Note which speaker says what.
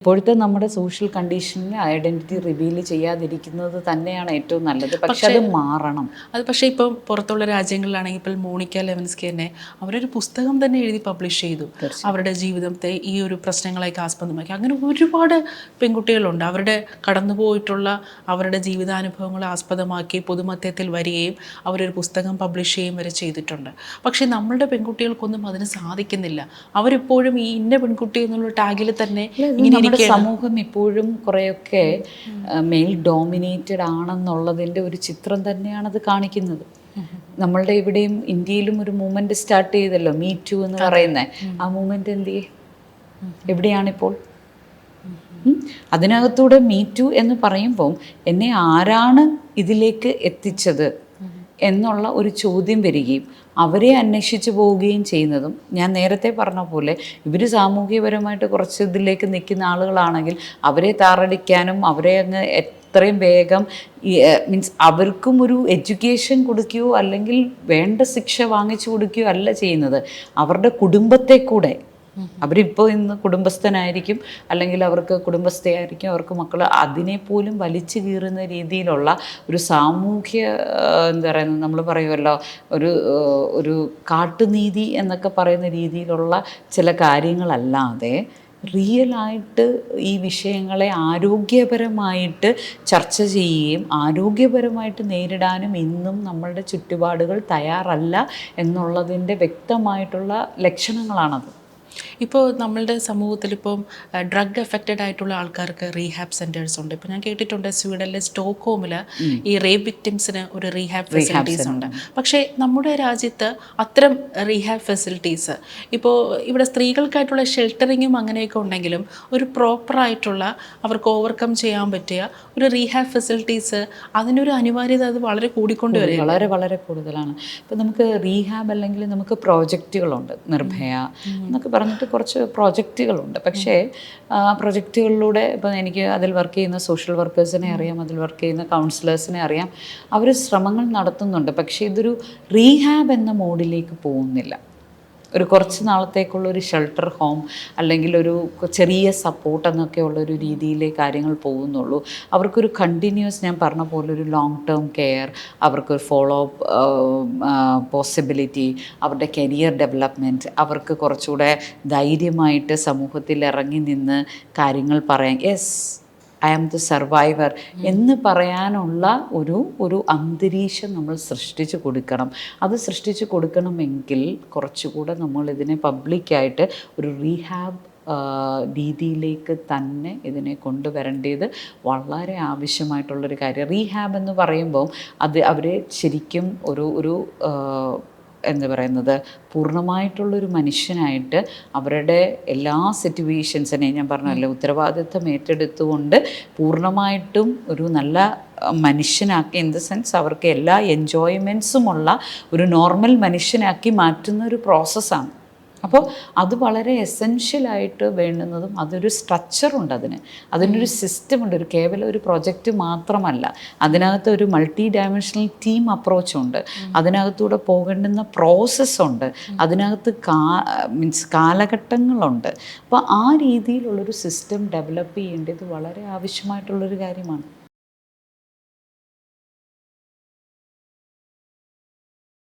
Speaker 1: ഇപ്പോഴത്തെ നമ്മുടെ സോഷ്യൽ കണ്ടീഷനിൽ ഐഡന്റിറ്റി റിവീൽ ചെയ്യാതിരിക്കുന്നത് തന്നെയാണ് ഏറ്റവും നല്ലത്. പക്ഷെ അത് മാറണം.
Speaker 2: അത് പക്ഷേ ഇപ്പം പുറത്തുള്ള രാജ്യങ്ങളിലാണെങ്കിൽ ഇപ്പോൾ മോണിക്ക ലെവിൻസ്കി തന്നെ അവരൊരു പുസ്തകം തന്നെ എഴുതി പബ്ലിഷ് ചെയ്തു. അവരുടെ ജീവിതത്തെ ഈ ഒരു പ്രശ്നങ്ങളെയൊക്കെ ആസ്പദമാക്കി. അങ്ങനെ ഒരുപാട് പെൺകുട്ടികളുണ്ട്. അവരുടെ കടന്നുപോയിട്ടുള്ള അവരുടെ ജീവിതാനുഭവങ്ങളെ ആസ്പദമാക്കി പൊതുമധ്യത്തിൽ വരികയും അവരൊരു പുസ്തകം പബ്ലിഷ് ചെയ്യുകയും വരെ ചെയ്തിട്ടുണ്ട്. പക്ഷേ നമ്മളുടെ പെൺകുട്ടികൾക്കൊന്നും അതിന് സാധിക്കുന്നില്ല. അവരിപ്പോഴും ഈ ഇന്ന പെൺകുട്ടി എന്നുള്ള ടാഗിൽ തന്നെ ഇങ്ങനെ
Speaker 1: സമൂഹം ഇപ്പോഴും കുറെയൊക്കെ മെയിൽ ഡോമിനേറ്റഡ് ആണെന്നുള്ളതിൻ്റെ ഒരു ചിത്രം തന്നെയാണത് കാണിക്കുന്നത്. നമ്മളുടെ ഇവിടെയും ഇന്ത്യയിലും ഒരു മൂവ്മെന്റ് സ്റ്റാർട്ട് ചെയ്തല്ലോ, മീ ടു എന്ന് പറയുന്നത്. ആ മൂവ്മെന്റ് എന്ത് ചെയ്യേ, എവിടെയാണിപ്പോൾ? അതിനകത്തൂടെ മീ ടു എന്ന് പറയുമ്പോൾ എന്നെ ആരാണ് ഇതിലേക്ക് എത്തിച്ചത് എന്നുള്ള ഒരു ചോദ്യം വരികയും അവരെ അന്വേഷിച്ച് പോവുകയും ചെയ്യുന്നതും, ഞാൻ നേരത്തെ പറഞ്ഞ പോലെ ഇവർ സാമൂഹികപരമായിട്ട് കുറച്ച് ഇതിലേക്ക് നിൽക്കുന്ന ആളുകളാണെങ്കിൽ അവരെ താറടിക്കാനും അവരെ അങ്ങ് എത്രയും വേഗം മീൻസ് അവർക്കും ഒരു എഡ്യൂക്കേഷൻ കൊടുക്കുകയോ അല്ലെങ്കിൽ വേണ്ട ശിക്ഷ വാങ്ങിച്ചു കൊടുക്കുകയോ അല്ല ചെയ്യുന്നത്, അവരുടെ കുടുംബത്തെ കൂടെ. അവരിപ്പോൾ ഇന്ന് കുടുംബസ്ഥനായിരിക്കും, അല്ലെങ്കിൽ അവർക്ക് കുടുംബസ്ഥയായിരിക്കും, അവർക്ക് മക്കൾ, അതിനെപ്പോലും വലിച്ചു കീറുന്ന രീതിയിലുള്ള ഒരു സാമൂഹ്യ എന്താ പറയുന്നത്, നമ്മൾ പറയുമല്ലോ ഒരു കാട്ടുനീതി എന്നൊക്കെ പറയുന്ന രീതിയിലുള്ള ചില കാര്യങ്ങളല്ലാതെ റിയലായിട്ട് ഈ വിഷയങ്ങളെ ആരോഗ്യപരമായിട്ട് ചർച്ച ചെയ്യുകയും ആരോഗ്യപരമായിട്ട് നേരിടാനും ഇന്നും നമ്മളുടെ ചുറ്റുപാടുകൾ തയ്യാറല്ല എന്നുള്ളതിൻ്റെ വ്യക്തമായിട്ടുള്ള ലക്ഷണങ്ങളാണത്.
Speaker 2: ഇപ്പോൾ നമ്മളുടെ സമൂഹത്തിലിപ്പം ഡ്രഗ് എഫക്റ്റഡ് ആയിട്ടുള്ള ആൾക്കാർക്ക് റീഹാബ് സെൻറ്റേഴ്സ് ഉണ്ട്. ഇപ്പോൾ ഞാൻ കേട്ടിട്ടുണ്ട് സ്വീഡനിലെ സ്റ്റോക്ക്ഹോമിൽ ഈ റേപ്പ് വിക്ടിംസിന് ഒരു റീഹാബ് ഫെസിലിറ്റീസ് ഉണ്ട്. പക്ഷേ നമ്മുടെ രാജ്യത്ത് അത്തരം റീഹാബ് ഫെസിലിറ്റീസ് ഇപ്പോൾ ഇവിടെ സ്ത്രീകൾക്കായിട്ടുള്ള ഷെൽട്ടറിങ്ങും അങ്ങനെയൊക്കെ ഉണ്ടെങ്കിലും ഒരു പ്രോപ്പറായിട്ടുള്ള അവർക്ക് ഓവർകം ചെയ്യാൻ പറ്റിയ ഒരു റീഹാബ് ഫെസിലിറ്റീസ് അതിനൊരു അനിവാര്യത അത് വളരെ കൂടിക്കൊണ്ട് വരിക,
Speaker 1: വളരെ വളരെ കൂടുതലാണ്. ഇപ്പോൾ നമുക്ക് റീഹാബ് അല്ലെങ്കിൽ നമുക്ക് പ്രോജക്റ്റുകളുണ്ട്, നിർഭയ എന്നൊക്കെ പറഞ്ഞിട്ട് കുറച്ച് പ്രോജക്റ്റുകളുണ്ട്. പക്ഷേ പ്രൊജക്റ്റുകളിലൂടെ ഇപ്പോൾ എനിക്ക് അതിൽ വർക്ക് ചെയ്യുന്ന സോഷ്യൽ വർക്കേഴ്സിനെ അറിയാം, അതിൽ വർക്ക് ചെയ്യുന്ന കൗൺസിലേഴ്സിനെ അറിയാം. അവർ ശ്രമങ്ങൾ നടത്തുന്നുണ്ട്. പക്ഷേ ഇതൊരു റീഹാബ് എന്ന മോഡിലേക്ക് പോകുന്നില്ല. ഒരു കുറച്ച് നാളത്തേക്കുള്ള ഒരു ഷെൽട്ടർ ഹോം അല്ലെങ്കിൽ ഒരു ചെറിയ സപ്പോർട്ട് എന്നൊക്കെ ഉള്ളൊരു രീതിയിലേ കാര്യങ്ങൾ പോകുന്നുള്ളൂ. അവർക്കൊരു കണ്ടിന്യൂസ്, ഞാൻ പറഞ്ഞ പോലെ ഒരു ലോങ് ടേം കെയർ, അവർക്കൊരു ഫോളോ അപ്പ് പോസിബിലിറ്റി, അവരുടെ കരിയർ ഡെവലപ്മെൻറ്റ്, അവർക്ക് കുറച്ചുകൂടെ ധൈര്യമായിട്ട് സമൂഹത്തിൽ ഇറങ്ങി നിന്ന് കാര്യങ്ങൾ പറയാൻ, yes I am the survivor എന്ന് പറയാനുള്ള ഒരു അന്തരീക്ഷം നമ്മൾ സൃഷ്ടിച്ച് കൊടുക്കണം. അത് സൃഷ്ടിച്ച് കൊടുക്കണമെങ്കിൽ കുറച്ചുകൂടെ നമ്മളിതിനെ പബ്ലിക്കായിട്ട് ഒരു റീഹാബ് രീതിയിലേക്ക് തന്നെ ഇതിനെ കൊണ്ടുവരേണ്ടത് വളരെ ആവശ്യമായിട്ടുള്ളൊരു കാര്യം. റീഹാബ് എന്ന് പറയുമ്പോൾ അത് അവരെ ശരിക്കും ഒരു എന്താ പറയുന്നത്, പൂർണ്ണമായിട്ടുള്ളൊരു മനുഷ്യനായിട്ട് അവരുടെ എല്ലാ സിറ്റുവേഷൻസിനെയും, ഞാൻ പറഞ്ഞല്ലോ, ഉത്തരവാദിത്വം ഏറ്റെടുത്തുകൊണ്ട് പൂർണ്ണമായിട്ടും ഒരു നല്ല മനുഷ്യനാക്കി, ഇൻ ദ സെൻസ് അവർക്ക് എല്ലാ എൻജോയ്മെൻറ്റ്സുമുള്ള ഒരു നോർമൽ മനുഷ്യനാക്കി മാറ്റുന്ന ഒരു പ്രോസസ്സാണ്. അപ്പോൾ അത് വളരെ എസെൻഷ്യലായിട്ട് വേണ്ടുന്നതും അതൊരു സ്ട്രക്ചറുണ്ട്, അതിനൊരു സിസ്റ്റമുണ്ട്. ഒരു കേവലം ഒരു പ്രൊജക്റ്റ് മാത്രമല്ല, അതിനകത്ത് ഒരു മൾട്ടി ഡയമെൻഷണൽ ടീം അപ്രോച്ചുണ്ട്, അതിനകത്തൂടെ പോകേണ്ടുന്ന പ്രോസസ്സുണ്ട്, അതിനകത്ത് കാലഘട്ടങ്ങളുണ്ട്. അപ്പോൾ ആ രീതിയിലുള്ളൊരു സിസ്റ്റം ഡെവലപ്പ് ചെയ്യേണ്ടത് വളരെ ആവശ്യമായിട്ടുള്ളൊരു കാര്യമാണ്.